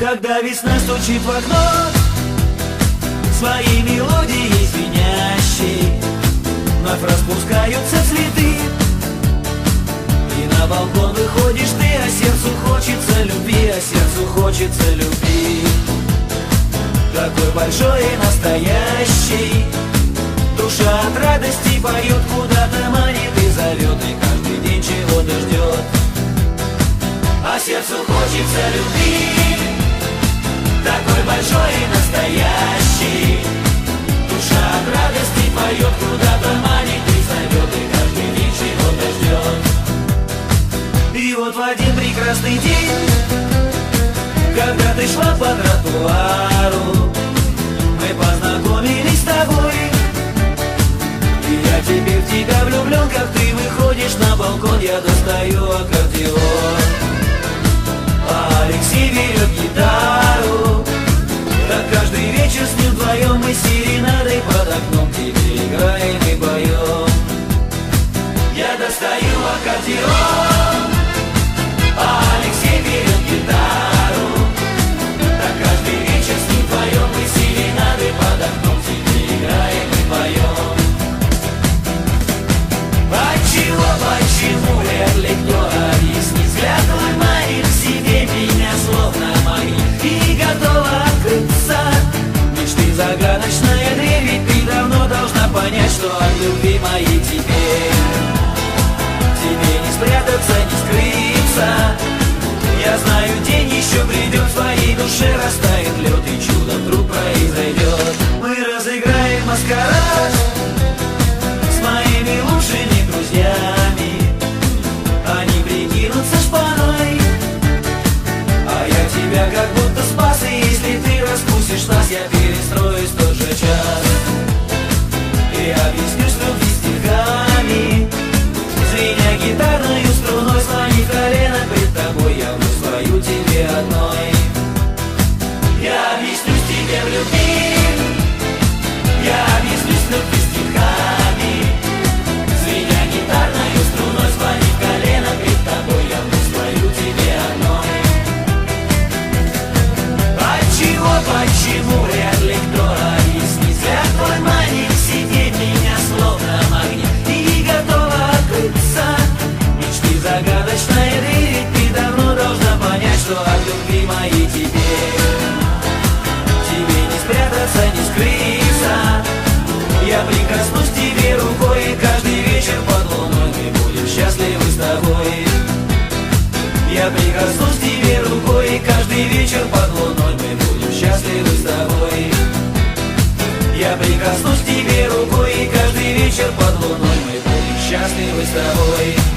Когда весна стучит в окно своей мелодией звенящей, вновь распускаются цветы, и на балкон выходишь ты, а сердцу хочется любви, а сердцу хочется любви. Такой большой и настоящий, душа от радости поет, куда-то манит и зовет, и каждый день чего-то ждет. А сердцу хочется любви, такой большой и настоящий, душа от радости поет, куда-то манит и зовет, и каждый день чего-то ждет. И вот в один прекрасный день, когда ты шла по тротуару, мы познакомились с тобой, и я теперь в тебя влюблен. Как ты выходишь на балкон, я достаю аккордеон, а Алексей берет гитару. Так каждый вечер с ним вдвоем мы серенадой под окном тебе играем и поем. Я достаю аккордеон, а Алексей берет гитару. Так каждый вечер с ним вдвоем мы серенадой под окном тебе играем и поем. Почему, вряд ли кто объяснит, взгляд твой манит к себе меня словно магнит, и готова открыться мечты загадочная дверь. Ведь ты давно должна понять, что от любви моей тебе не спрятаться, не скрыться. Я знаю, день еще придет, в твоей душе растает лед, и чудо вдруг произойдет. Мы разыграем маскарад с моими лучшими друзьями, они прикинутся шпаной, а я тебя как будто спас, и если ты распустишь нас, я перестроюсь в тот же час и объясню с любви стихами. Звеня гитарною струной, склонив колено пред тобой, я вновь свою тебе одной. Я объяснюсь тебе в любви, я объяснюсь в любви стихами. Звеня гитарною струной, склонив колено пред тобой, я вновь свою тебе одной. Почему, вряд ли кто объяснит, взгляд твой манит к себе меня словно магнит, и готова открыться мечты загадочная дверь. Ты давно должна понять, что от любви моей тебе не спрятаться, не скрыться. Я прикоснусь к тебе рукой, и каждый вечер под луной мы будем счастливы с тобой. Я прикоснусь к тебе рукой, и каждый вечер под луной мы будем счастливы с тобой. Я прикоснусь к тебе рукой, и каждый вечер под луной мы будем счастливы с тобой.